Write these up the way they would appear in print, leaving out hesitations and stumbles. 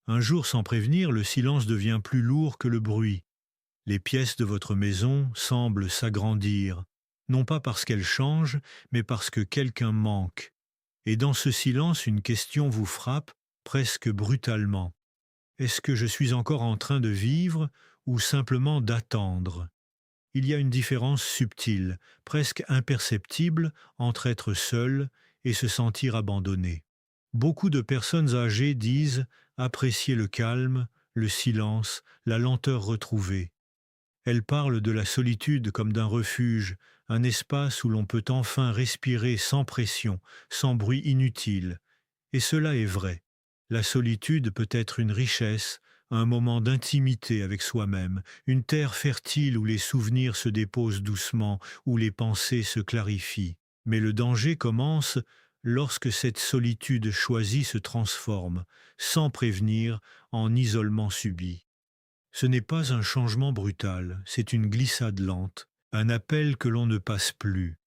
Un jour sans prévenir, le silence devient plus lourd que le bruit. Les pièces de votre maison semblent s'agrandir, non pas parce qu'elles changent, mais parce que quelqu'un manque. Et dans ce silence, une question vous frappe presque brutalement. Est-ce que je suis encore en train de vivre ou simplement d'attendre? Il y a une différence subtile, presque imperceptible, entre être seul et se sentir abandonné. Beaucoup de personnes âgées disent apprécier le calme, le silence, la lenteur retrouvée. Elles parlent de la solitude comme d'un refuge, un espace où l'on peut enfin respirer sans pression, sans bruit inutile. Et cela est vrai. La solitude peut être une richesse, un moment d'intimité avec soi-même, une terre fertile où les souvenirs se déposent doucement, où les pensées se clarifient. Mais le danger commence lorsque cette solitude choisie se transforme, sans prévenir, en isolement subi. Ce n'est pas un changement brutal, c'est une glissade lente, un appel que l'on ne passe plus,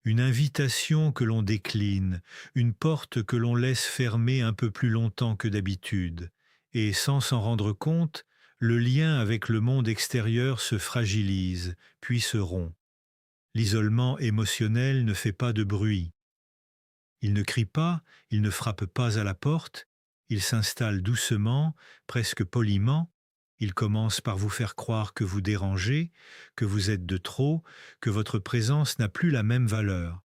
une invitation que l'on décline, une porte que l'on laisse fermer un peu plus longtemps que d'habitude. Et sans s'en rendre compte, le lien avec le monde extérieur se fragilise, puis se rompt. L'isolement émotionnel ne fait pas de bruit. Il ne crie pas, il ne frappe pas à la porte, il s'installe doucement, presque poliment. Il commence par vous faire croire que vous dérangez, que vous êtes de trop, que votre présence n'a plus la même valeur.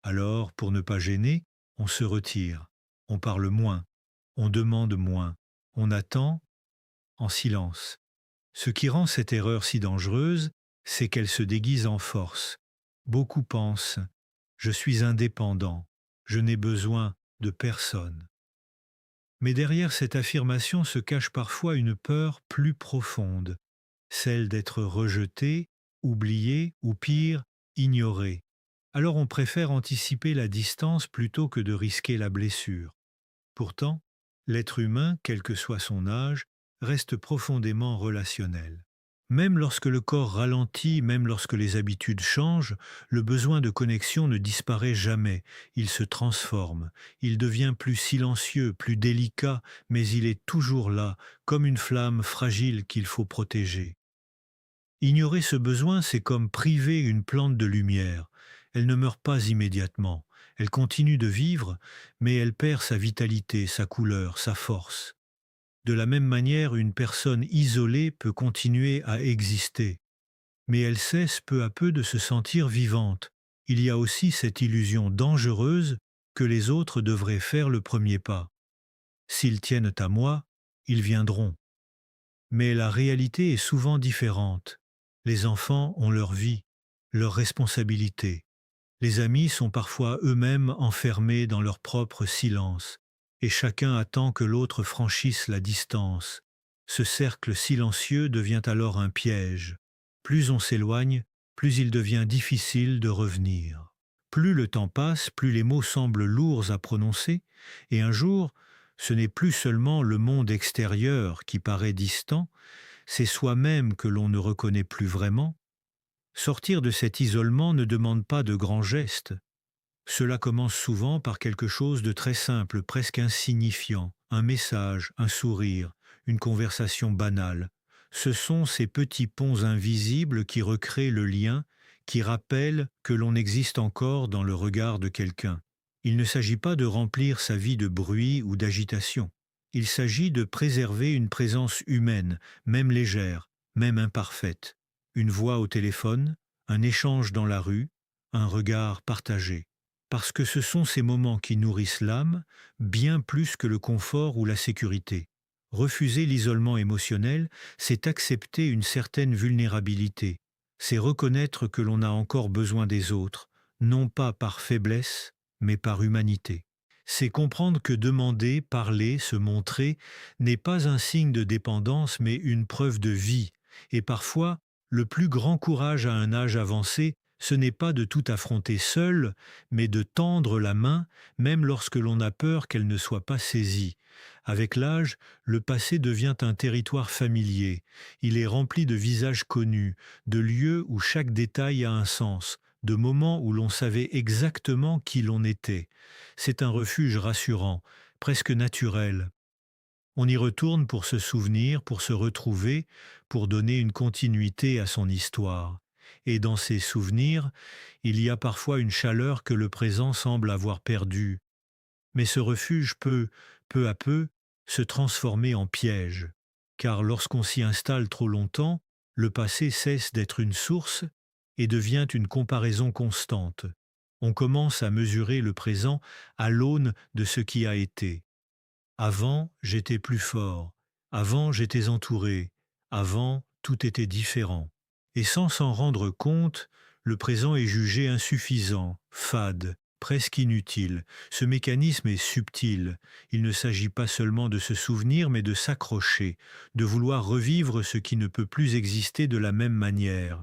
Alors, pour ne pas gêner, on se retire, on parle moins, on demande moins, on attend en silence. Ce qui rend cette erreur si dangereuse, c'est qu'elle se déguise en force. Beaucoup pensent je suis indépendant, je n'ai besoin de personne. Mais derrière cette affirmation se cache parfois une peur plus profonde, celle d'être rejeté, oublié ou pire, ignoré. Alors on préfère anticiper la distance plutôt que de risquer la blessure. Pourtant, l'être humain, quel que soit son âge, reste profondément relationnel. Même lorsque le corps ralentit, même lorsque les habitudes changent, le besoin de connexion ne disparaît jamais, il se transforme, il devient plus silencieux, plus délicat, mais il est toujours là, comme une flamme fragile qu'il faut protéger. Ignorer ce besoin, c'est comme priver une plante de lumière. Elle ne meurt pas immédiatement, elle continue de vivre, mais elle perd sa vitalité, sa couleur, sa force. De la même manière, une personne isolée peut continuer à exister, mais elle cesse peu à peu de se sentir vivante. Il y a aussi cette illusion dangereuse que les autres devraient faire le premier pas. S'ils tiennent à moi, ils viendront. Mais la réalité est souvent différente. Les enfants ont leur vie, leurs responsabilités. Les amis sont parfois eux-mêmes enfermés dans leur propre silence, et chacun attend que l'autre franchisse la distance. Ce cercle silencieux devient alors un piège. Plus on s'éloigne, plus il devient difficile de revenir. Plus le temps passe, plus les mots semblent lourds à prononcer, et un jour, ce n'est plus seulement le monde extérieur qui paraît distant, c'est soi-même que l'on ne reconnaît plus vraiment. Sortir de cet isolement ne demande pas de grands gestes. Cela commence souvent par quelque chose de très simple, presque insignifiant, un message, un sourire, une conversation banale. Ce sont ces petits ponts invisibles qui recréent le lien, qui rappellent que l'on existe encore dans le regard de quelqu'un. Il ne s'agit pas de remplir sa vie de bruit ou d'agitation. Il s'agit de préserver une présence humaine, même légère, même imparfaite. Une voix au téléphone, un échange dans la rue, un regard partagé. Parce que ce sont ces moments qui nourrissent l'âme, bien plus que le confort ou la sécurité. Refuser l'isolement émotionnel, c'est accepter une certaine vulnérabilité. C'est reconnaître que l'on a encore besoin des autres, non pas par faiblesse, mais par humanité. C'est comprendre que demander, parler, se montrer n'est pas un signe de dépendance, mais une preuve de vie. Et parfois, le plus grand courage à un âge avancé, ce n'est pas de tout affronter seul, mais de tendre la main, même lorsque l'on a peur qu'elle ne soit pas saisie. Avec l'âge, le passé devient un territoire familier. Il est rempli de visages connus, de lieux où chaque détail a un sens, de moments où l'on savait exactement qui l'on était. C'est un refuge rassurant, presque naturel. On y retourne pour se souvenir, pour se retrouver, pour donner une continuité à son histoire. Et dans ces souvenirs, il y a parfois une chaleur que le présent semble avoir perdue. Mais ce refuge peut, peu à peu, se transformer en piège. Car lorsqu'on s'y installe trop longtemps, le passé cesse d'être une source et devient une comparaison constante. On commence à mesurer le présent à l'aune de ce qui a été. Avant, j'étais plus fort. Avant, j'étais entouré. Avant, tout était différent. Et sans s'en rendre compte, le présent est jugé insuffisant, fade, presque inutile. Ce mécanisme est subtil. Il ne s'agit pas seulement de se souvenir, mais de s'accrocher, de vouloir revivre ce qui ne peut plus exister de la même manière,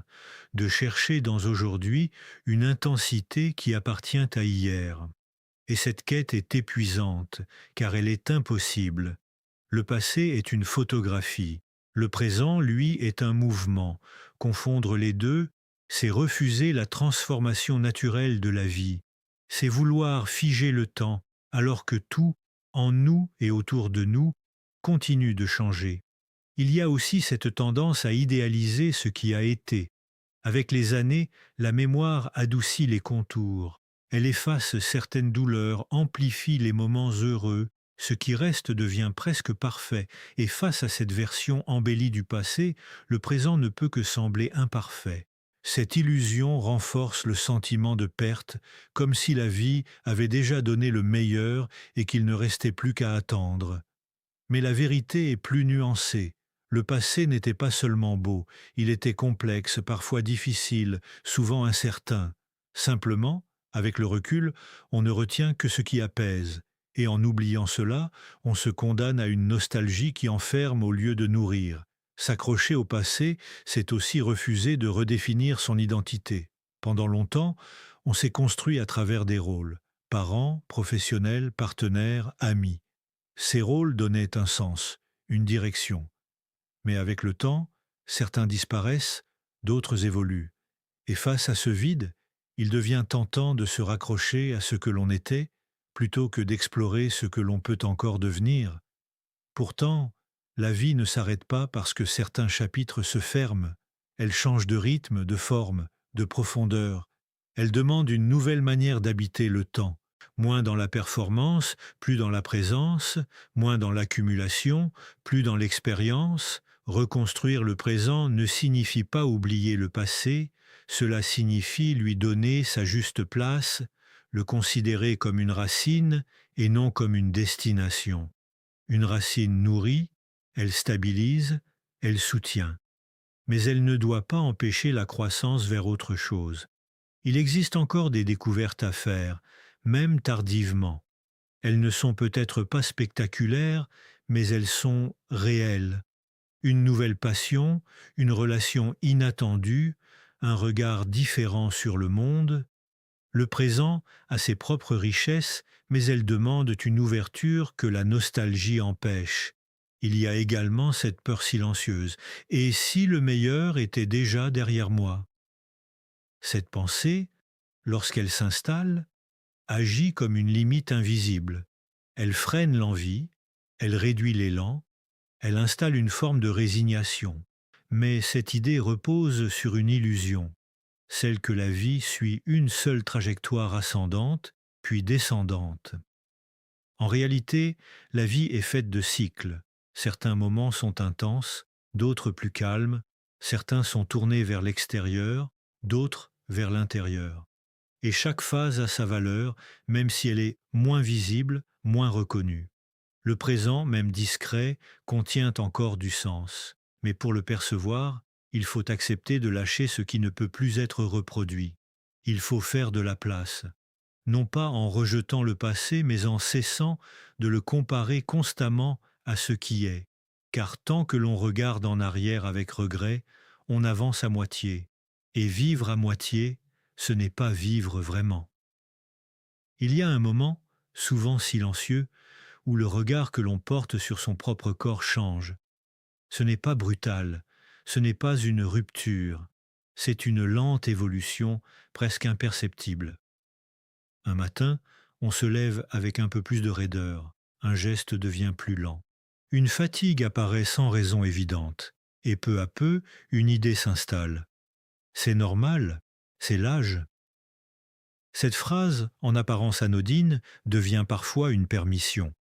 de chercher dans aujourd'hui une intensité qui appartient à hier. Et cette quête est épuisante, car elle est impossible. Le passé est une photographie. Le présent, lui, est un mouvement. Confondre les deux, c'est refuser la transformation naturelle de la vie. C'est vouloir figer le temps, alors que tout, en nous et autour de nous, continue de changer. Il y a aussi cette tendance à idéaliser ce qui a été. Avec les années, la mémoire adoucit les contours. Elle efface certaines douleurs, amplifie les moments heureux. Ce qui reste devient presque parfait, et face à cette version embellie du passé, le présent ne peut que sembler imparfait. Cette illusion renforce le sentiment de perte, comme si la vie avait déjà donné le meilleur et qu'il ne restait plus qu'à attendre. Mais la vérité est plus nuancée. Le passé n'était pas seulement beau, il était complexe, parfois difficile, souvent incertain. Simplement, avec le recul, on ne retient que ce qui apaise. Et en oubliant cela, on se condamne à une nostalgie qui enferme au lieu de nourrir. S'accrocher au passé, c'est aussi refuser de redéfinir son identité. Pendant longtemps, on s'est construit à travers des rôles. Parents, professionnels, partenaires, amis. Ces rôles donnaient un sens, une direction. Mais avec le temps, certains disparaissent, d'autres évoluent. Et face à ce vide, il devient tentant de se raccrocher à ce que l'on était, plutôt que d'explorer ce que l'on peut encore devenir. Pourtant, la vie ne s'arrête pas parce que certains chapitres se ferment. Elle change de rythme, de forme, de profondeur. Elle demande une nouvelle manière d'habiter le temps. Moins dans la performance, plus dans la présence, moins dans l'accumulation, plus dans l'expérience. Reconstruire le présent ne signifie pas oublier le passé, cela signifie lui donner sa juste place, le considérer comme une racine et non comme une destination. Une racine nourrit, elle stabilise, elle soutient. Mais elle ne doit pas empêcher la croissance vers autre chose. Il existe encore des découvertes à faire, même tardivement. Elles ne sont peut-être pas spectaculaires, mais elles sont réelles. Une nouvelle passion, une relation inattendue, un regard différent sur le monde. Le présent a ses propres richesses, mais elles demandent une ouverture que la nostalgie empêche. Il y a également cette peur silencieuse. Et si le meilleur était déjà derrière moi? Cette pensée, lorsqu'elle s'installe, agit comme une limite invisible. Elle freine l'envie, elle réduit l'élan, elle installe une forme de résignation. Mais cette idée repose sur une illusion, celle que la vie suit une seule trajectoire ascendante, puis descendante. En réalité, la vie est faite de cycles. Certains moments sont intenses, d'autres plus calmes, certains sont tournés vers l'extérieur, d'autres vers l'intérieur. Et chaque phase a sa valeur, même si elle est moins visible, moins reconnue. Le présent, même discret, contient encore du sens. Mais pour le percevoir, il faut accepter de lâcher ce qui ne peut plus être reproduit. Il faut faire de la place. Non pas en rejetant le passé, mais en cessant de le comparer constamment à ce qui est. Car tant que l'on regarde en arrière avec regret, on avance à moitié. Et vivre à moitié, ce n'est pas vivre vraiment. Il y a un moment, souvent silencieux, où le regard que l'on porte sur son propre corps change. Ce n'est pas brutal, ce n'est pas une rupture, c'est une lente évolution presque imperceptible. Un matin, on se lève avec un peu plus de raideur, un geste devient plus lent. Une fatigue apparaît sans raison évidente, et peu à peu, une idée s'installe. C'est normal, c'est l'âge. Cette phrase, en apparence anodine, devient parfois une permission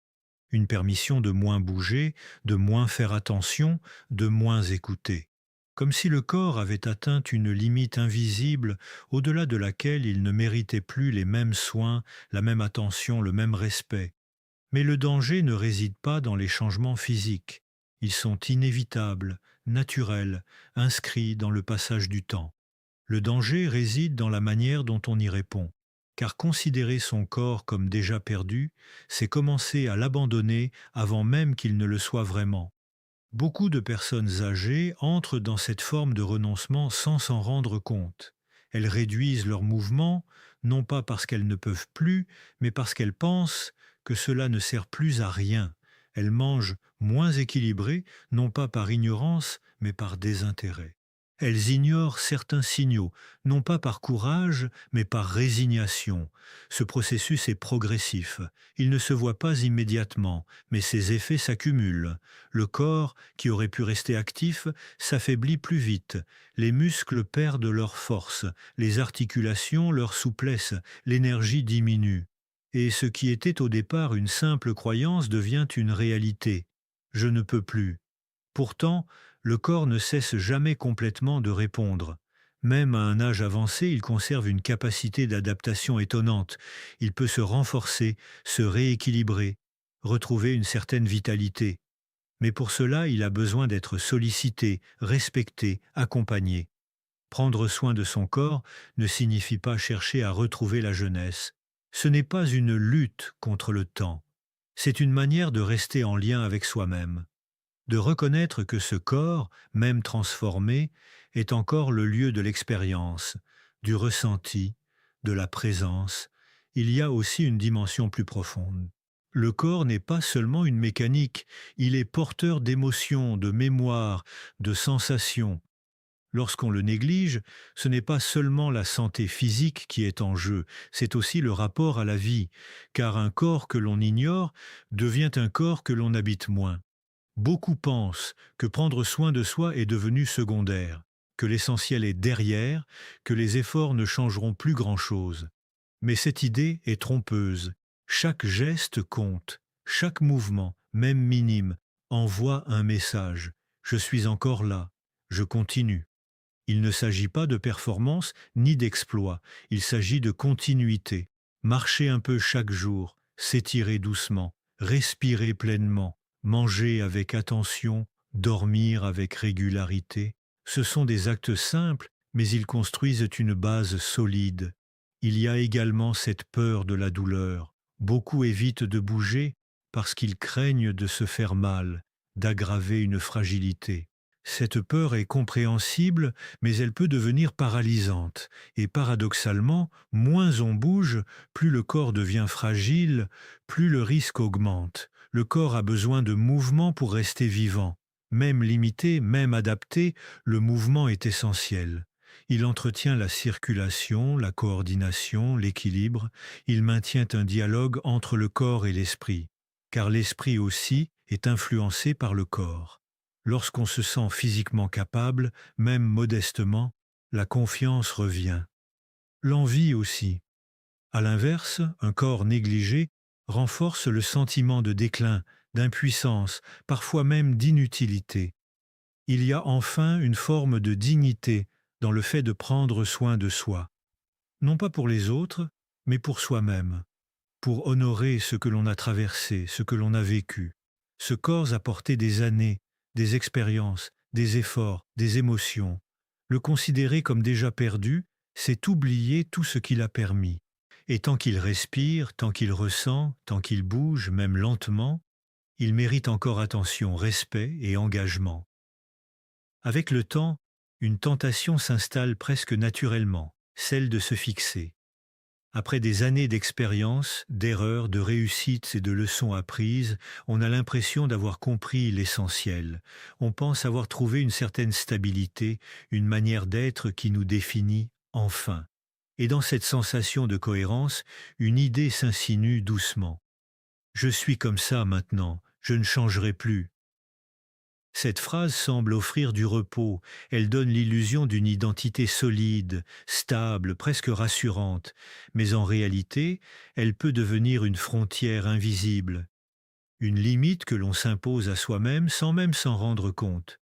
de moins bouger, de moins faire attention, de moins écouter. Comme si le corps avait atteint une limite invisible au-delà de laquelle il ne méritait plus les mêmes soins, la même attention, le même respect. Mais le danger ne réside pas dans les changements physiques. Ils sont inévitables, naturels, inscrits dans le passage du temps. Le danger réside dans la manière dont on y répond. Car considérer son corps comme déjà perdu, c'est commencer à l'abandonner avant même qu'il ne le soit vraiment. Beaucoup de personnes âgées entrent dans cette forme de renoncement sans s'en rendre compte. Elles réduisent leurs mouvements, non pas parce qu'elles ne peuvent plus, mais parce qu'elles pensent que cela ne sert plus à rien. Elles mangent moins équilibrées, non pas par ignorance, mais par désintérêt. Elles ignorent certains signaux, non pas par courage, mais par résignation. Ce processus est progressif. Il ne se voit pas immédiatement, mais ses effets s'accumulent. Le corps, qui aurait pu rester actif, s'affaiblit plus vite. Les muscles perdent leur force, les articulations leur souplesse, l'énergie diminue. Et ce qui était au départ une simple croyance devient une réalité. Je ne peux plus. Pourtant, le corps ne cesse jamais complètement de répondre. Même à un âge avancé, il conserve une capacité d'adaptation étonnante. Il peut se renforcer, se rééquilibrer, retrouver une certaine vitalité. Mais pour cela, il a besoin d'être sollicité, respecté, accompagné. Prendre soin de son corps ne signifie pas chercher à retrouver la jeunesse. Ce n'est pas une lutte contre le temps. C'est une manière de rester en lien avec soi-même, de reconnaître que ce corps, même transformé, est encore le lieu de l'expérience, du ressenti, de la présence. Il y a aussi une dimension plus profonde. Le corps n'est pas seulement une mécanique, il est porteur d'émotions, de mémoires, de sensations. Lorsqu'on le néglige, ce n'est pas seulement la santé physique qui est en jeu, c'est aussi le rapport à la vie, car un corps que l'on ignore devient un corps que l'on habite moins. Beaucoup pensent que prendre soin de soi est devenu secondaire, que l'essentiel est derrière, que les efforts ne changeront plus grand-chose. Mais cette idée est trompeuse. Chaque geste compte, chaque mouvement, même minime, envoie un message. Je suis encore là, je continue. Il ne s'agit pas de performance ni d'exploit, il s'agit de continuité. Marcher un peu chaque jour, s'étirer doucement, respirer pleinement, manger avec attention, dormir avec régularité. Ce sont des actes simples, mais ils construisent une base solide. Il y a également cette peur de la douleur. Beaucoup évitent de bouger parce qu'ils craignent de se faire mal, d'aggraver une fragilité. Cette peur est compréhensible, mais elle peut devenir paralysante. Et paradoxalement, moins on bouge, plus le corps devient fragile, plus le risque augmente. Le corps a besoin de mouvement pour rester vivant. Même limité, même adapté, le mouvement est essentiel. Il entretient la circulation, la coordination, l'équilibre. Il maintient un dialogue entre le corps et l'esprit. Car l'esprit aussi est influencé par le corps. Lorsqu'on se sent physiquement capable, même modestement, la confiance revient. L'envie aussi. À l'inverse, un corps négligé renforce le sentiment de déclin, d'impuissance, parfois même d'inutilité. Il y a enfin une forme de dignité dans le fait de prendre soin de soi, non pas pour les autres, mais pour soi-même, pour honorer ce que l'on a traversé, ce que l'on a vécu. Ce corps a porté des années, des expériences, des efforts, des émotions. Le considérer comme déjà perdu, c'est oublier tout ce qu'il a permis. Et tant qu'il respire, tant qu'il ressent, tant qu'il bouge, même lentement, il mérite encore attention, respect et engagement. Avec le temps, une tentation s'installe presque naturellement, celle de se fixer. Après des années d'expérience, d'erreurs, de réussites et de leçons apprises, on a l'impression d'avoir compris l'essentiel. On pense avoir trouvé une certaine stabilité, une manière d'être qui nous définit enfin. Et dans cette sensation de cohérence, une idée s'insinue doucement. Je suis comme ça maintenant, je ne changerai plus. Cette phrase semble offrir du repos, elle donne l'illusion d'une identité solide, stable, presque rassurante, mais en réalité, elle peut devenir une frontière invisible, une limite que l'on s'impose à soi-même sans même s'en rendre compte.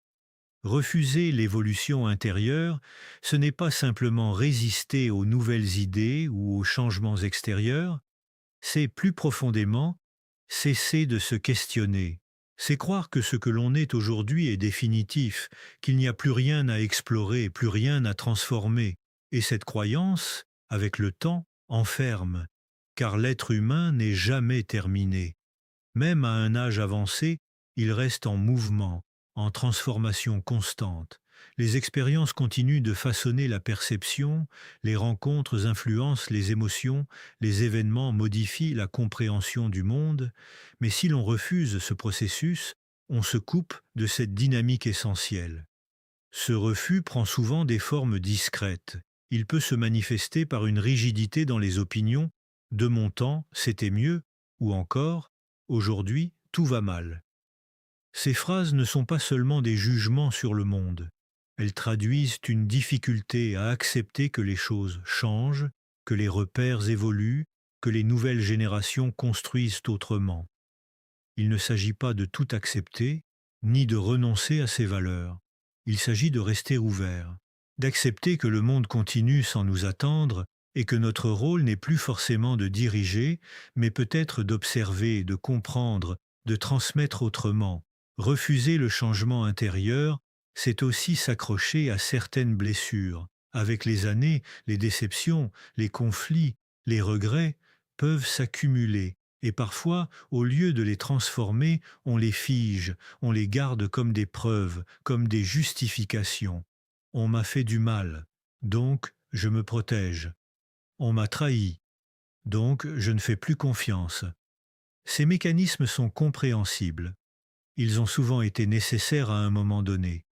Refuser l'évolution intérieure, ce n'est pas simplement résister aux nouvelles idées ou aux changements extérieurs, c'est plus profondément cesser de se questionner. C'est croire que ce que l'on est aujourd'hui est définitif, qu'il n'y a plus rien à explorer, plus rien à transformer. Et cette croyance, avec le temps, enferme, car l'être humain n'est jamais terminé. Même à un âge avancé, il reste en mouvement, en transformation constante. Les expériences continuent de façonner la perception, les rencontres influencent les émotions, les événements modifient la compréhension du monde, mais si l'on refuse ce processus, on se coupe de cette dynamique essentielle. Ce refus prend souvent des formes discrètes. Il peut se manifester par une rigidité dans les opinions, de mon temps, c'était mieux, ou encore, aujourd'hui, tout va mal. Ces phrases ne sont pas seulement des jugements sur le monde. Elles traduisent une difficulté à accepter que les choses changent, que les repères évoluent, que les nouvelles générations construisent autrement. Il ne s'agit pas de tout accepter, ni de renoncer à ses valeurs. Il s'agit de rester ouvert, d'accepter que le monde continue sans nous attendre et que notre rôle n'est plus forcément de diriger, mais peut-être d'observer, de comprendre, de transmettre autrement. Refuser le changement intérieur, c'est aussi s'accrocher à certaines blessures. Avec les années, les déceptions, les conflits, les regrets peuvent s'accumuler. Et parfois, au lieu de les transformer, on les fige, on les garde comme des preuves, comme des justifications. On m'a fait du mal, donc je me protège. On m'a trahi, donc je ne fais plus confiance. Ces mécanismes sont compréhensibles. Ils ont souvent été nécessaires à un moment donné.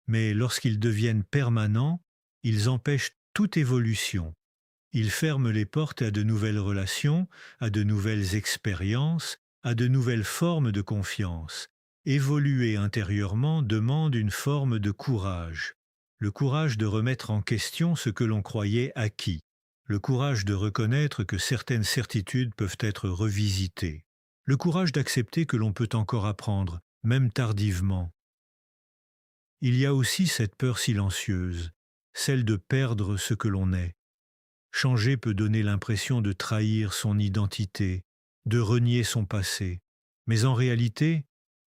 Mais lorsqu'ils deviennent permanents, ils empêchent toute évolution. Ils ferment les portes à de nouvelles relations, à de nouvelles expériences, à de nouvelles formes de confiance. Évoluer intérieurement demande une forme de courage. Le courage de remettre en question ce que l'on croyait acquis. Le courage de reconnaître que certaines certitudes peuvent être revisitées. Le courage d'accepter que l'on peut encore apprendre, même tardivement. Il y a aussi cette peur silencieuse, celle de perdre ce que l'on est. Changer peut donner l'impression de trahir son identité, de renier son passé. Mais en réalité,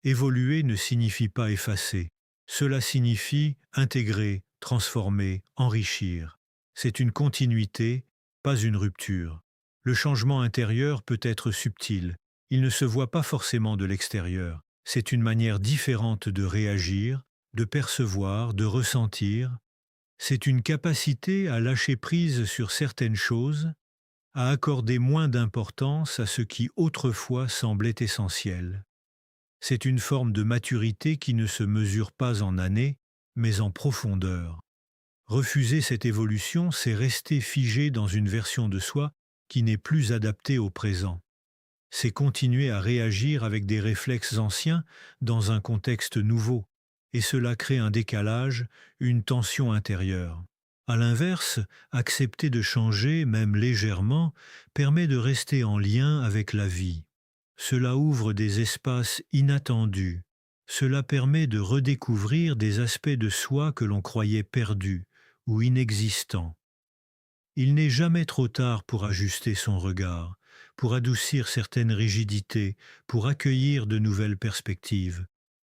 évoluer ne signifie pas effacer. Cela signifie intégrer, transformer, enrichir. C'est une continuité, pas une rupture. Le changement intérieur peut être subtil. Il ne se voit pas forcément de l'extérieur. C'est une manière différente de réagir, de percevoir, de ressentir. C'est une capacité à lâcher prise sur certaines choses, à accorder moins d'importance à ce qui autrefois semblait essentiel. C'est une forme de maturité qui ne se mesure pas en années, mais en profondeur. Refuser cette évolution, c'est rester figé dans une version de soi qui n'est plus adaptée au présent. C'est continuer à réagir avec des réflexes anciens dans un contexte nouveau, et cela crée un décalage, une tension intérieure. À l'inverse, accepter de changer, même légèrement, permet de rester en lien avec la vie. Cela ouvre des espaces inattendus. Cela permet de redécouvrir des aspects de soi que l'on croyait perdus ou inexistants. Il n'est jamais trop tard pour ajuster son regard, pour adoucir certaines rigidités, pour accueillir de nouvelles perspectives.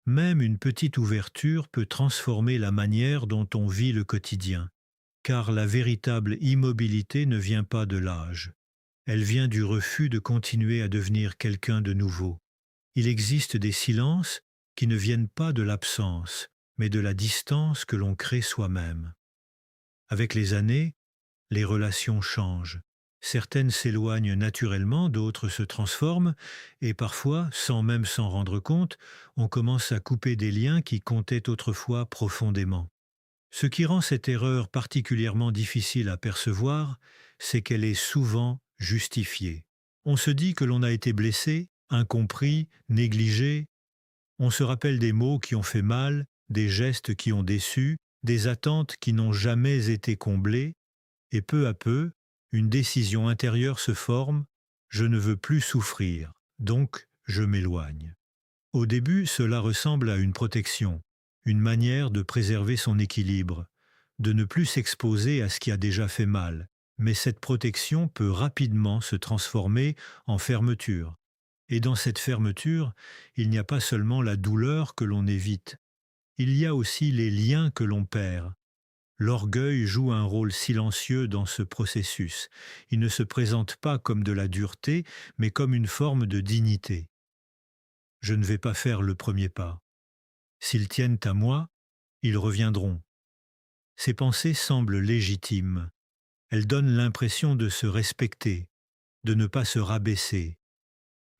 Même une petite ouverture peut transformer la manière dont on vit le quotidien, car la véritable immobilité ne vient pas de l'âge. Elle vient du refus de continuer à devenir quelqu'un de nouveau. Il existe des silences qui ne viennent pas de l'absence, mais de la distance que l'on crée soi-même. Avec les années, les relations changent. Certaines s'éloignent naturellement, d'autres se transforment, et parfois, sans même s'en rendre compte, on commence à couper des liens qui comptaient autrefois profondément. Ce qui rend cette erreur particulièrement difficile à percevoir, c'est qu'elle est souvent justifiée. On se dit que l'on a été blessé, incompris, négligé, On se rappelle des mots qui ont fait mal, des gestes qui ont déçu, des attentes qui n'ont jamais été comblées, et peu à peu, une décision intérieure se forme: je ne veux plus souffrir, donc je m'éloigne. Au début, cela ressemble à une protection, une manière de préserver son équilibre, de ne plus s'exposer à ce qui a déjà fait mal. Mais cette protection peut rapidement se transformer en fermeture. Et dans cette fermeture, il n'y a pas seulement la douleur que l'on évite, il y a aussi les liens que l'on perd. L'orgueil joue un rôle silencieux dans ce processus. Il ne se présente pas comme de la dureté, mais comme une forme de dignité. Je ne vais pas faire le premier pas. S'ils tiennent à moi, ils reviendront. Ces pensées semblent légitimes. Elles donnent l'impression de se respecter, de ne pas se rabaisser.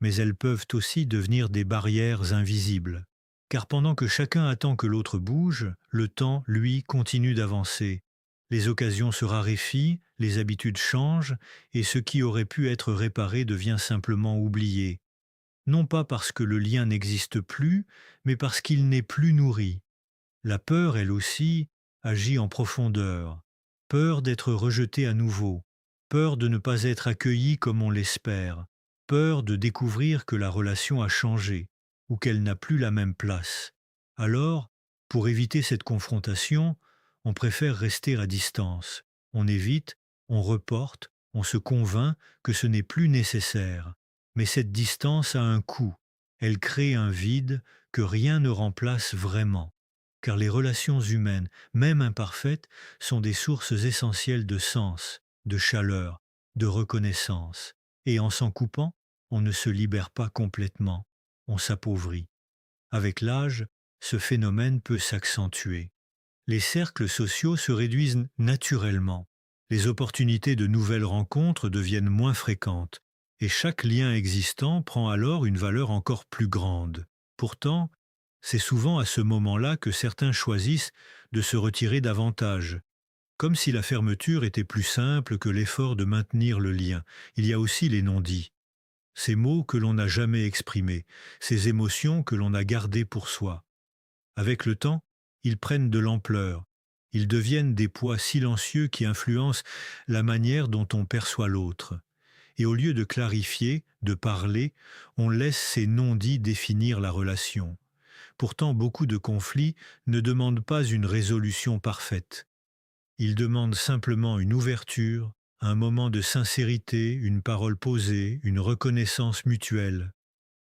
Mais elles peuvent aussi devenir des barrières invisibles. Car pendant que chacun attend que l'autre bouge, le temps, lui, continue d'avancer. Les occasions se raréfient, les habitudes changent, et ce qui aurait pu être réparé devient simplement oublié. Non pas parce que le lien n'existe plus, mais parce qu'il n'est plus nourri. La peur, elle aussi, agit en profondeur. Peur d'être rejeté à nouveau, peur de ne pas être accueilli comme on l'espère, peur de découvrir que la relation a changé ou qu'elle n'a plus la même place. Alors, pour éviter cette confrontation, on préfère rester à distance. On évite, on reporte, on se convainc que ce n'est plus nécessaire. Mais cette distance a un coût. Elle crée un vide que rien ne remplace vraiment. Car les relations humaines, même imparfaites, sont des sources essentielles de sens, de chaleur, de reconnaissance. Et en s'en coupant, on ne se libère pas complètement, on s'appauvrit. Avec l'âge, ce phénomène peut s'accentuer. Les cercles sociaux se réduisent naturellement. Les opportunités de nouvelles rencontres deviennent moins fréquentes. Et chaque lien existant prend alors une valeur encore plus grande. Pourtant, c'est souvent à ce moment-là que certains choisissent de se retirer davantage, comme si la fermeture était plus simple que l'effort de maintenir le lien. Il y a aussi les non-dits, ces mots que l'on n'a jamais exprimés, ces émotions que l'on a gardées pour soi. Avec le temps, ils prennent de l'ampleur. Ils deviennent des poids silencieux qui influencent la manière dont on perçoit l'autre. Et au lieu de clarifier, de parler, on laisse ces non-dits définir la relation. Pourtant, beaucoup de conflits ne demandent pas une résolution parfaite. Ils demandent simplement une ouverture, un moment de sincérité, une parole posée, une reconnaissance mutuelle.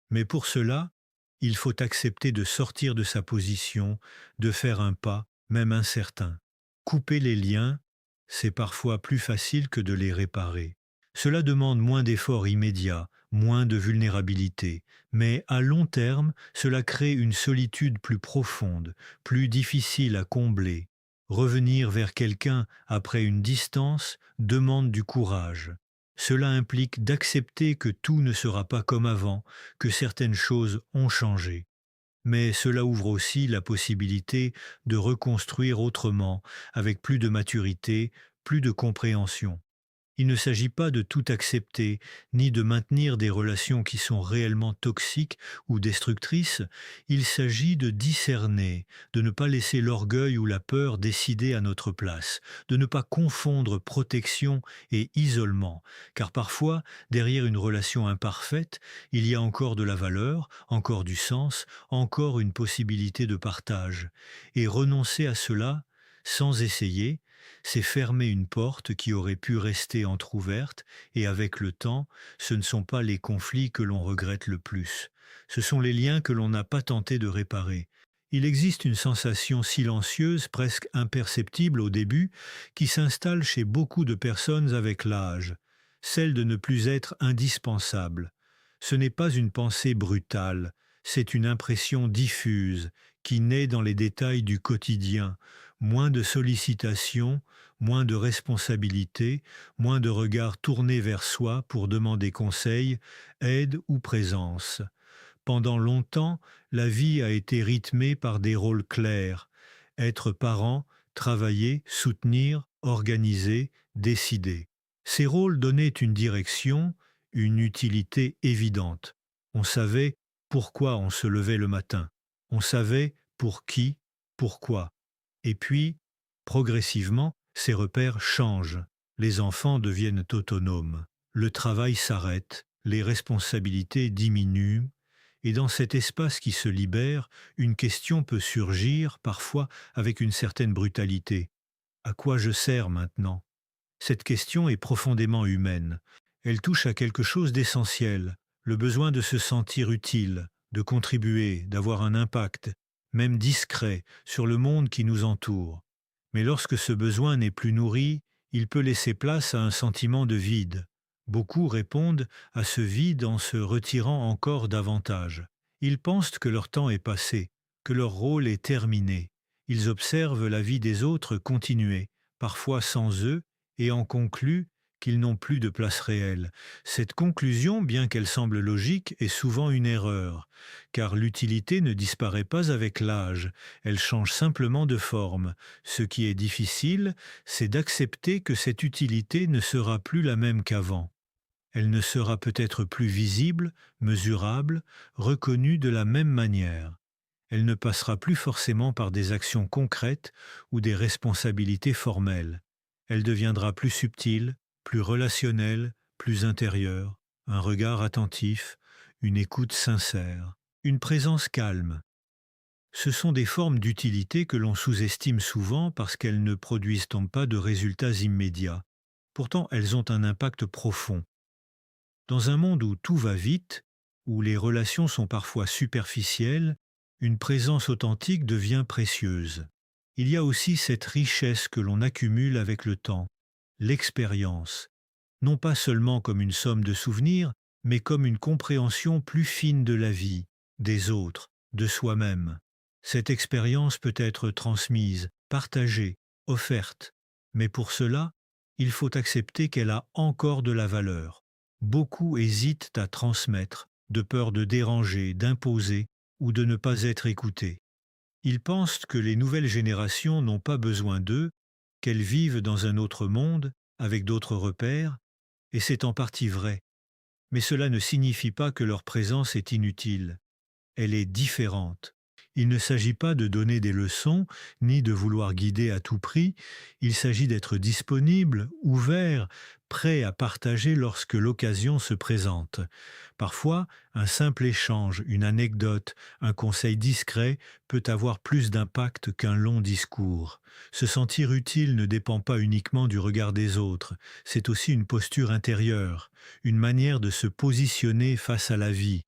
Mais pour cela, il faut accepter de sortir de sa position, de faire un pas, même incertain. Couper les liens, c'est parfois plus facile que de les réparer. Cela demande moins d'efforts immédiats, moins de vulnérabilité, mais à long terme, cela crée une solitude plus profonde, plus difficile à combler. Revenir vers quelqu'un après une distance demande du courage. Cela implique d'accepter que tout ne sera pas comme avant, que certaines choses ont changé. Mais cela ouvre aussi la possibilité de reconstruire autrement, avec plus de maturité, plus de compréhension. Il ne s'agit pas de tout accepter, ni de maintenir des relations qui sont réellement toxiques ou destructrices, il s'agit de discerner, de ne pas laisser l'orgueil ou la peur décider à notre place, de ne pas confondre protection et isolement, car parfois, derrière une relation imparfaite, il y a encore de la valeur, encore du sens, encore une possibilité de partage. Et renoncer à cela, sans essayer, c'est fermer une porte qui aurait pu rester entr'ouverte, et avec le temps, ce ne sont pas les conflits que l'on regrette le plus. Ce sont les liens que l'on n'a pas tenté de réparer. Il existe une sensation silencieuse, presque imperceptible au début, qui s'installe chez beaucoup de personnes avec l'âge, celle de ne plus être indispensable. Ce n'est pas une pensée brutale, c'est une impression diffuse, qui naît dans les détails du quotidien, moins de sollicitations, moins de responsabilités, moins de regards tournés vers soi pour demander conseil, aide ou présence. Pendant longtemps, la vie a été rythmée par des rôles clairs. Être parent, travailler, soutenir, organiser, décider. Ces rôles donnaient une direction, une utilité évidente. On savait pourquoi on se levait le matin. On savait pour qui, pourquoi. Et puis, progressivement, ces repères changent. Les enfants deviennent autonomes. Le travail s'arrête, les responsabilités diminuent, et dans cet espace qui se libère, une question peut surgir, parfois avec une certaine brutalité. À quoi je sers maintenant? Cette question est profondément humaine. Elle touche à quelque chose d'essentiel, le besoin de se sentir utile, de contribuer, d'avoir un impact, même discret, sur le monde qui nous entoure. Mais lorsque ce besoin n'est plus nourri, il peut laisser place à un sentiment de vide. Beaucoup répondent à ce vide en se retirant encore davantage. Ils pensent que leur temps est passé, que leur rôle est terminé. Ils observent la vie des autres continuer, parfois sans eux, et en concluent qu'ils n'ont plus de place réelle. Cette conclusion, bien qu'elle semble logique, est souvent une erreur, car l'utilité ne disparaît pas avec l'âge, elle change simplement de forme. Ce qui est difficile, c'est d'accepter que cette utilité ne sera plus la même qu'avant. Elle ne sera peut-être plus visible, mesurable, reconnue de la même manière. Elle ne passera plus forcément par des actions concrètes ou des responsabilités formelles. Elle deviendra plus subtile, plus relationnelle, plus intérieure, un regard attentif, une écoute sincère, une présence calme. Ce sont des formes d'utilité que l'on sous-estime souvent parce qu'elles ne produisent pas de résultats immédiats. Pourtant, elles ont un impact profond. Dans un monde où tout va vite, où les relations sont parfois superficielles, une présence authentique devient précieuse. Il y a aussi cette richesse que l'on accumule avec le temps, l'expérience, non pas seulement comme une somme de souvenirs, mais comme une compréhension plus fine de la vie, des autres, de soi-même. Cette expérience peut être transmise, partagée, offerte, mais pour cela, il faut accepter qu'elle a encore de la valeur. Beaucoup hésitent à transmettre, de peur de déranger, d'imposer ou de ne pas être écoutés. Ils pensent que les nouvelles générations n'ont pas besoin d'eux, qu'elles vivent dans un autre monde, avec d'autres repères, et c'est en partie vrai. Mais cela ne signifie pas que leur présence est inutile. Elle est différente. Il ne s'agit pas de donner des leçons, ni de vouloir guider à tout prix, il s'agit d'être disponible, ouvert, prêt à partager lorsque l'occasion se présente. Parfois, un simple échange, une anecdote, un conseil discret peut avoir plus d'impact qu'un long discours. Se sentir utile ne dépend pas uniquement du regard des autres, c'est aussi une posture intérieure, une manière de se positionner face à la vie.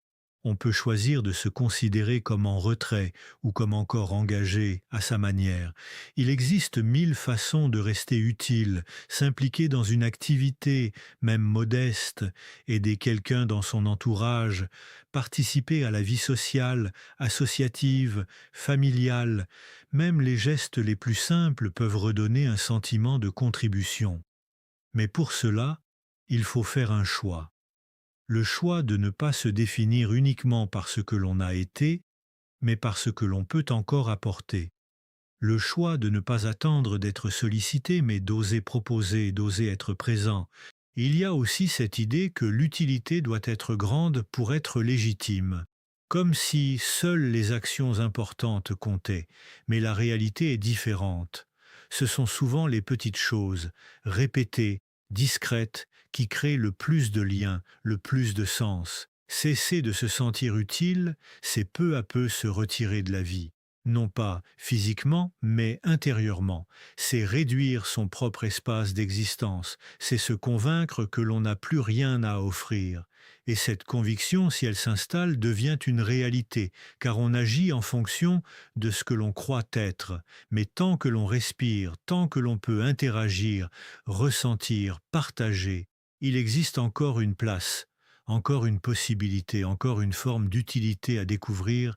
On peut choisir de se considérer comme en retrait ou comme encore engagé à sa manière. Il existe 1000 façons de rester utile, s'impliquer dans une activité, même modeste, aider quelqu'un dans son entourage, participer à la vie sociale, associative, familiale. Même les gestes les plus simples peuvent redonner un sentiment de contribution. Mais pour cela, il faut faire un choix. Le choix de ne pas se définir uniquement par ce que l'on a été, mais par ce que l'on peut encore apporter. Le choix de ne pas attendre d'être sollicité, mais d'oser proposer, d'oser être présent. Il y a aussi cette idée que l'utilité doit être grande pour être légitime, comme si seules les actions importantes comptaient, mais la réalité est différente. Ce sont souvent les petites choses, répétées, discrètes, qui créent le plus de liens, le plus de sens. Cesser de se sentir utile, c'est peu à peu se retirer de la vie. Non pas physiquement, mais intérieurement. C'est réduire son propre espace d'existence, c'est se convaincre que l'on n'a plus rien à offrir. Et cette conviction, si elle s'installe, devient une réalité, car on agit en fonction de ce que l'on croit être. Mais tant que l'on respire, tant que l'on peut interagir, ressentir, partager, il existe encore une place, encore une possibilité, encore une forme d'utilité à découvrir,